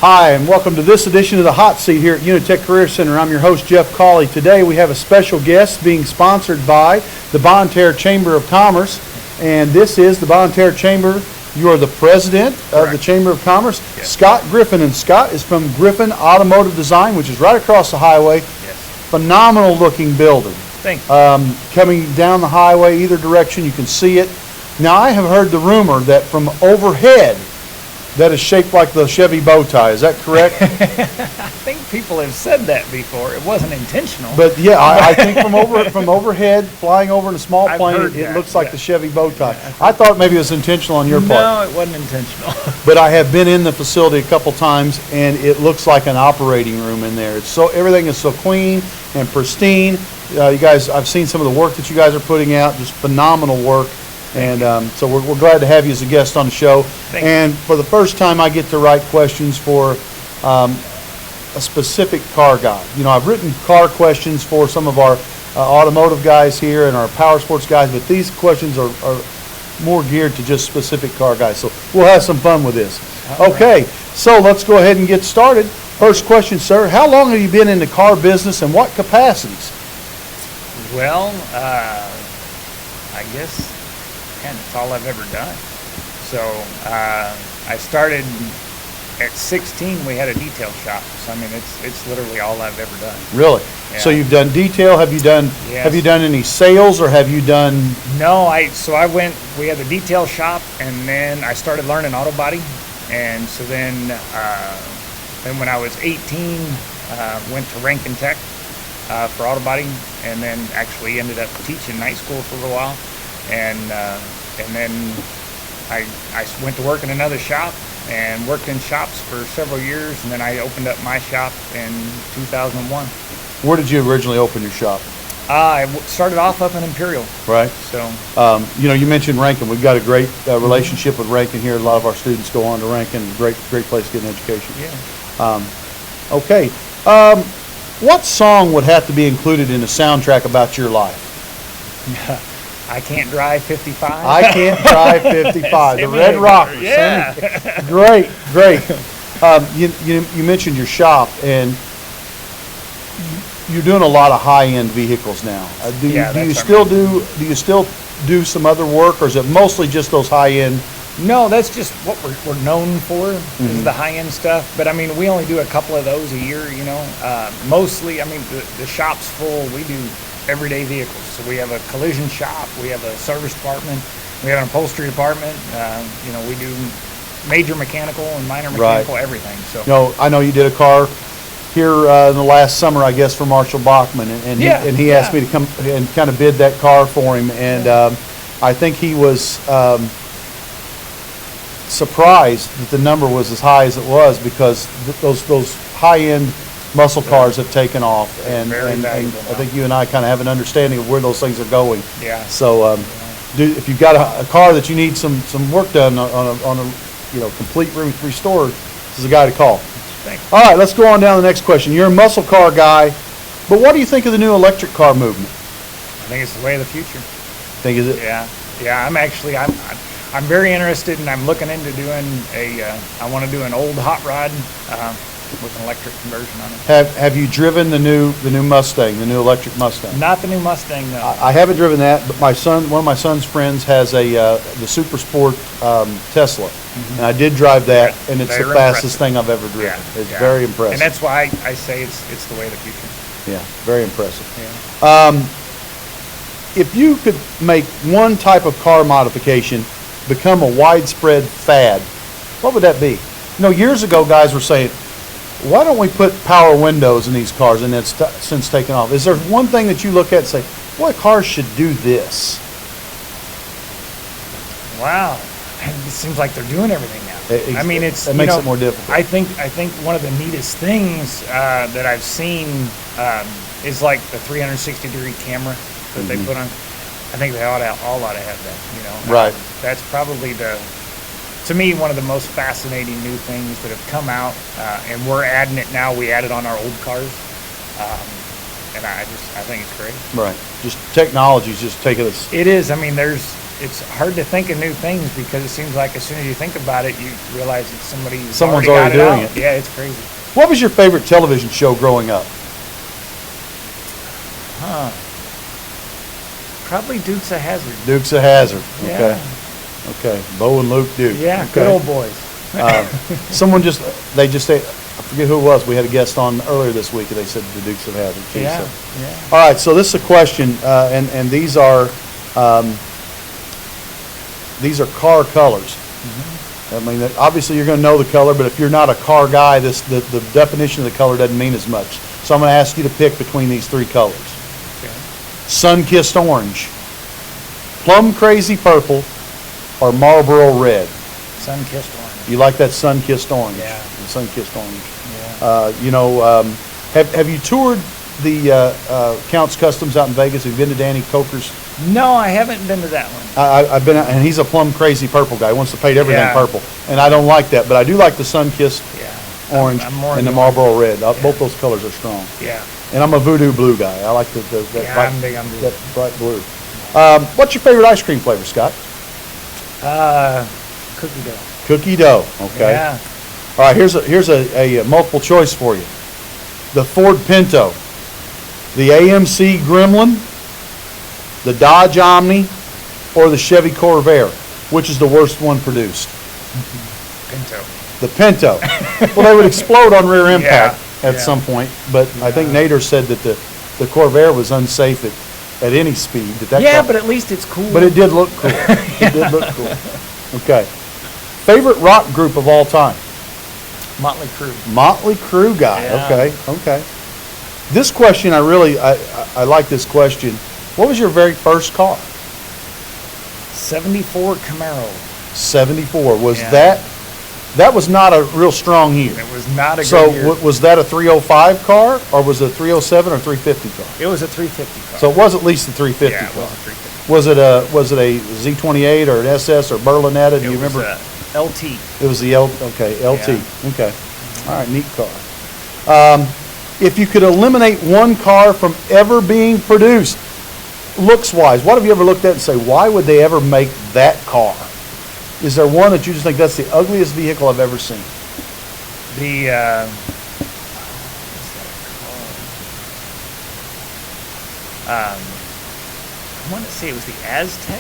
Hi, and welcome to this edition of the Hot Seat here at UniTec Career Center. I'm your host, Jeff Cawley. Today we have a special guest being sponsored by the Bonne Terre Chamber of Commerce, and this is the Bonne Terre Chamber. You are the president of the Chamber of Commerce. Yes. Scott Griffin, and Scott is from Griffin Automotive Design, which is right across the highway. Yes. Phenomenal looking building. Thank you. Coming down the highway, either direction, you can see it. Now, I have heard the rumor that from overhead, that is shaped like the Chevy bow tie. Is that correct? I think people have said that before. It wasn't intentional. But yeah, I think from overhead, flying over in a small I've plane, heard it that, looks like yeah. the Chevy bow tie. I thought maybe it was intentional on your part. No, it wasn't intentional. But I have been in the facility a couple times, and it looks like an operating room in there. Everything is so clean and pristine. You guys, I've seen some of the work that you guys are putting out, just phenomenal work. And so we're glad to have you as a guest on the show. And for the first time, I get to write questions for a specific car guy. You know, I've written car questions for some of our automotive guys here and our power sports guys, but these questions are more geared to just specific car guys. So we'll have some fun with this. Okay, so let's go ahead and get started. First question, sir. How long have you been in the car business, and what capacities? Well, I guess it's all I've ever done. So I started at 16. We had a detail shop. So I mean, it's literally all I've ever done. Really? Yeah. So you've done detail. Have you done Yes. Have you done any sales, or have you done? No, we had the detail shop, and then I started learning auto body. And so then when I was 18, went to Rankin Tech for auto body, and then actually ended up teaching night school for a little while. And then I went to work in another shop and worked in shops for several years, and then I opened up my shop in 2001. Where did you originally open your shop? I started off up in Imperial. Right. So You mentioned Rankin. We've got a great relationship with Rankin here. A lot of our students go on to Rankin. Great place to get an education. Yeah. Okay. What song would have to be included in the soundtrack about your life? I Can't Drive 55. I Can't Drive 55. The Red Rockers. Yeah. Great. You mentioned your shop, and you're doing a lot of high-end vehicles now. Do you still do some other work, or is it mostly just those high-end? No, that's just what we're known for, is the high-end stuff. But I mean, we only do a couple of those a year, Mostly, I mean, the shop's full. We do everyday vehicles. So we have a collision shop, we have a service department, we have an upholstery department. We do major mechanical and minor mechanical, everything. So I know you did a car here in the last summer, I guess, for Marshall Bachman, and he asked me to come and kind of bid that car for him, and I think he was surprised that the number was as high as it was, because those high-end muscle cars have taken off, and I think you and I kind of have an understanding of where those things are going. Yeah. So if you've got a car that you need some work done on a complete restore, this is a guy to call. Thanks. All right, let's go on down to the next question. You're a muscle car guy, but what do you think of the new electric car movement? I think it's the way of the future. Think is it? Yeah. I'm very interested, and I'm looking into doing I want to do an old hot rod with an electric conversion on it. Have you driven the new Mustang, the new electric Mustang? Not the new Mustang, no. I haven't driven that, but one of my son's friends has the Super Sport Tesla, and I did drive that, and it's the fastest thing I've ever driven. Yeah, it's very impressive. And that's why I say it's the way of the future. Yeah, very impressive. Yeah. If you could make one type of car modification become a widespread fad, what would that be? Years ago, guys were saying, why don't we put power windows in these cars, and it's since taken off. Is there one thing that you look at and say, boy, cars should do this? Wow. It seems like they're doing everything now. It makes it more difficult. I think one of the neatest things that I've seen is like the 360-degree camera that they put on. I think they all ought to have that. Right. That's probably to me, one of the most fascinating new things that have come out, and we're adding it now. We add it on our old cars, and I think it's great. Right. Just technology's just taking us. It is. I mean, it's hard to think of new things because it seems like as soon as you think about it, you realize it's Someone's already got doing out. it. Yeah, it's crazy. What was your favorite television show growing up? Probably Dukes of Hazzard. Dukes of Hazzard. Okay. Yeah. Okay. Bo and Luke Duke. Yeah, okay. good old boys. Someone they just say, I forget who it was. We had a guest on earlier this week, and they said the Dukes of Hazzard. Too, Yeah, so. yeah. All right. So this is a question, and these are car colors. I mean, obviously you're going to know the color, but if you're not a car guy, the definition of the color doesn't mean as much. So I'm going to ask you to pick between these three colors. Okay. Sun-kissed orange, plum crazy purple, or Marlboro red. Sun-kissed orange. You like that sun-kissed orange? Yeah. The sun-kissed orange. Yeah. Have you toured the Count's Customs out in Vegas? Have you been to Danny Coker's? No, I haven't been to that one. I've been, and he's a plum crazy purple guy. He wants to paint everything Yeah. purple, and I don't like that. But I do like the sun-kissed Yeah. orange I'm more and the into- Marlboro red. Both those colors are strong. Yeah. And I'm a voodoo blue guy. I like that Yeah, bright, I'm big on blue. that bright blue. What's your favorite ice cream flavor, Scott? Cookie dough. Cookie dough. Okay. Yeah. All right. Here's a multiple choice for you. The Ford Pinto, the AMC Gremlin, the Dodge Omni, or the Chevy Corvair. Which is the worst one produced? Pinto. The Pinto. Well, they would explode on rear impact at yeah. some point, but I think Nader said that the Corvair was unsafe at any speed. Yeah, but at least it's cool. But it did look cool. It did look cool. Okay. Favorite rock group of all time? Motley Crue. Motley Crue guy. Yeah. Okay. This question, I like this question. What was your very first car? 74 Camaro. 74. Was Yeah. that was not a real strong year. It was not a So good year. was that a 305 car, or was it a 307 or 350 car? It was a 350 car. So it was at least a 350 yeah, it car. was a 350. Was it a Z28 or an SS or Berlinetta? Do you It was remember? a LT. It was the LT. Yeah. Okay. All right, neat car. If you could eliminate one car from ever being produced, looks-wise, what have you ever looked at and say, why would they ever make that car? Is there one that you just think that's the ugliest vehicle I've ever seen? The I want to say it was the Aztec.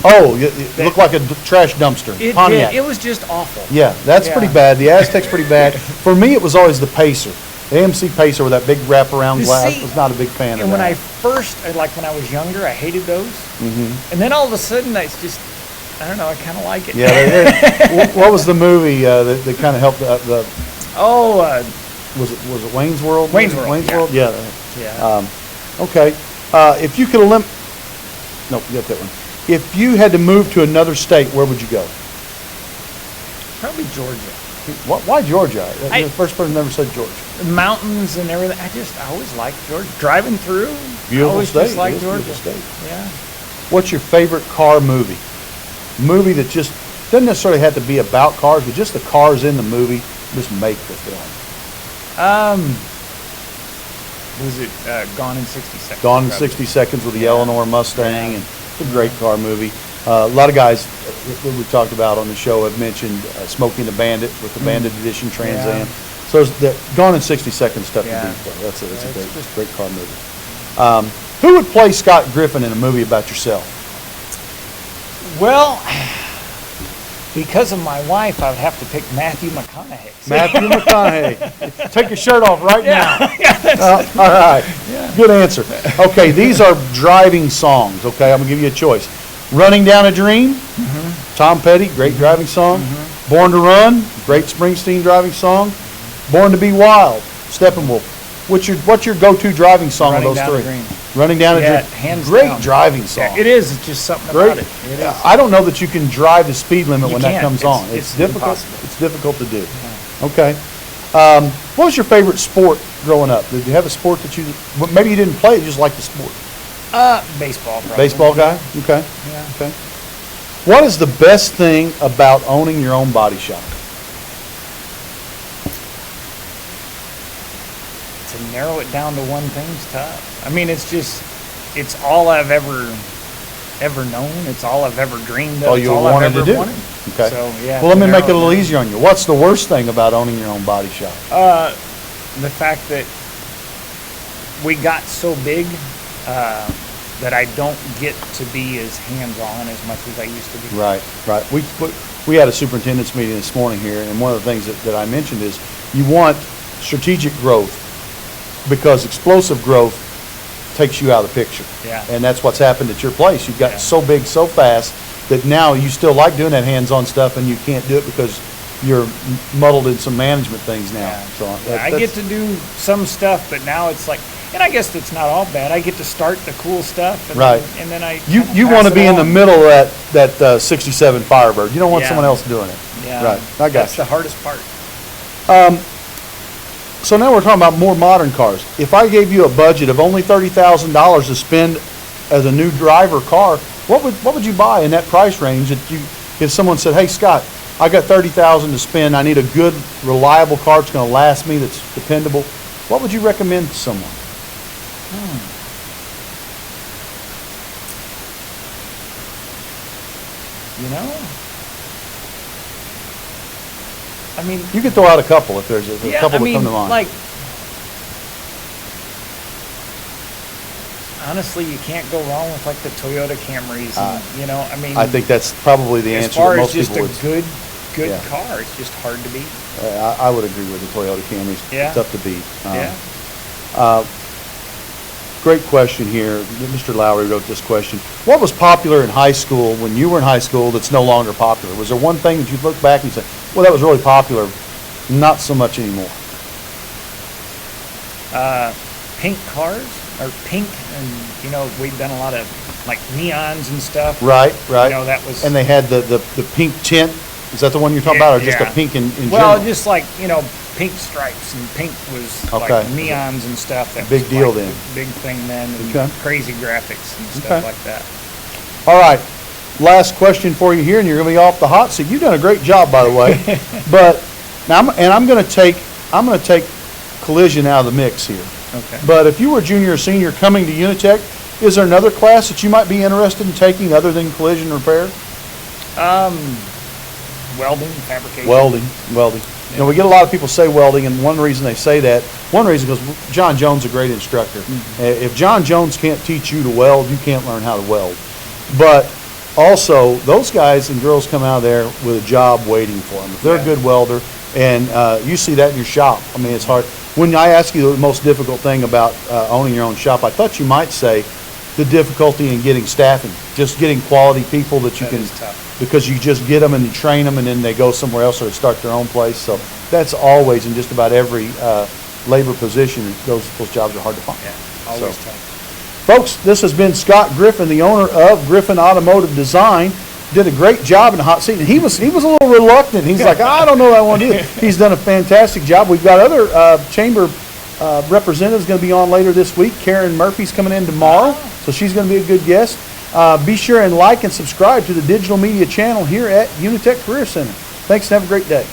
Oh, it looked like a trash dumpster. It Pontiac. did. It was just awful. Yeah, that's Yeah. pretty bad. The Aztec's pretty bad. For me, it was always the Pacer. The AMC Pacer with that big wraparound You glass. see, I was not a big fan of And when that. I first, like when I was younger, I hated those. Mm-hmm. And then all of a sudden, it's just, I don't know, I kind of like it. Yeah, what was the movie that kind of helped the Oh, was it Wayne's World? Wayne's World, Wayne's yeah. World? Yeah. yeah. Okay. If you could nope, you got that one. If you had to move to another state, where would you go? Probably Georgia. Why Georgia? You're I- the first person who never said Georgia. Mountains and everything. I always liked Georgia. Driving through, Beautiful I always state. just liked It is a Georgia. beautiful state. Yeah. What's your favorite car movie? Movie that just doesn't necessarily have to be about cars, but just the cars in the movie just make the film. Was it Gone in 60 Seconds? Gone in probably. 60 Seconds with the Yeah. Eleanor Mustang, Yeah. and it's a great car movie. A lot of guys that we've talked about on the show have mentioned Smoking the Bandit with the Bandit Edition Trans Am. Yeah. So Gone in 60 Seconds stuff Yeah. to beat, though. That's a it's great car movie. Who would play Scott Griffin in a movie about yourself? Well, because of my wife, I would have to pick Matthew McConaughey. Matthew McConaughey. Take your shirt off right now. Yeah. All right. Good answer. Okay, these are driving songs. Okay, I'm gonna give you a choice. Running Down a Dream, Tom Petty, great driving song. Born to Run, great Springsteen driving song. Born to Be Wild, Steppenwolf. What's your go-to driving song Running of those Down a three? Dream. Running Down a Yeah, Dream. hands Great down. driving song. Yeah, it is. It's just something Great. about it. It is. I don't know that you can drive the speed limit You when that can't. comes on. It's difficult. impossible. It's difficult to do. Okay. What was your favorite sport growing up? Did you have a sport that well, maybe you didn't play it, you just liked the sport? Baseball, probably. Baseball guy? Okay. Yeah. Okay. What is the best thing about owning your own body shop? To narrow it down to one thing's tough. I mean, it's all I've ever ever known. It's all I've ever dreamed of. All It's you all I've wanted to ever do. wanted. Okay. So, yeah. Well, let me to make it a narrow little down. easier on you. What's the worst thing about owning your own body shop? The fact that we got so big that I don't get to be as hands-on as much as I used to be. Right, right. We had a superintendent's meeting this morning here, and one of the things that I mentioned is you want strategic growth because explosive growth takes you out of the picture. Yeah. And that's what's happened at your place. You've got Yeah. so big so fast that now you still like doing that hands-on stuff, and you can't do it because you're muddled in some management things now. Yeah. So Yeah, I get to do some stuff, but now it's like, and I guess it's not all bad. I get to start the cool stuff, and Right. then, and then I You kinda want to pass be it in the on. middle of that 67 Firebird. You don't want Yeah. someone else doing it. Yeah, Right. I got that's you. the hardest part. So now we're talking about more modern cars. If I gave you a budget of only $30,000 to spend as a new driver car, what would you buy in that price range? If someone said, "Hey Scott, I got $30,000 to spend. I need a good, reliable car that's going to last me, that's dependable." What would you recommend to someone? You know, I mean, You could throw out a couple if there's a yeah, couple I that mean, come to mind. like, honestly, you can't go wrong with like the Toyota Camrys. And, you know, I mean, I think that's probably the as answer far that as most just people a would. good Yeah. car, it's just hard to beat. I would agree with the Toyota Camry. Yeah. Tough to beat. Yeah. Great question here. Mr. Lowry wrote this question. What was popular in high school when you were in high school that's no longer popular? Was there one thing that you look back and say, well, that was really popular, not so much anymore? Pink cars or pink, and you know, we've done a lot of like neons and stuff. Right, right. You know, that was. And they had the pink tint. Is that the one you're talking about, or just a Yeah. pink in Well, general? just like, you know, pink stripes, and pink was Okay. like neons and stuff. That Big was deal like then. the big thing then, and Okay. crazy graphics and stuff Okay. like that. All right. Last question for you here, and you're going to be off the hot seat. You've done a great job, by the way. But now, I'm going to take collision out of the mix here. Okay. But if you were junior or senior coming to UniTec, is there another class that you might be interested in taking other than collision repair? Welding, fabrication. Welding. You know, we get a lot of people say welding, and one reason they say that, one reason is John Jones is a great instructor. If John Jones can't teach you to weld, you can't learn how to weld. But also, those guys and girls come out of there with a job waiting for them. If they're a good welder, and you see that in your shop, I mean, it's hard. When I ask you the most difficult thing about owning your own shop, I thought you might say the difficulty in getting staffing, just getting quality people that you That can, is tough. because you just get them and you train them and then they go somewhere else or they start their own place. So that's always in just about every labor position. Those jobs are hard to find. Yeah, always So, tough. folks, this has been Scott Griffin, the owner of Griffin Automotive Design. Did a great job in the hot seat, and he was a little reluctant. He's like, I don't know that I want to do it. He's done a fantastic job. We've got other chamber representatives going to be on later this week. Karen Murphy's coming in tomorrow, so she's going to be a good guest. Be sure and like and subscribe to the digital media channel here at UniTec Career Center. Thanks and have a great day.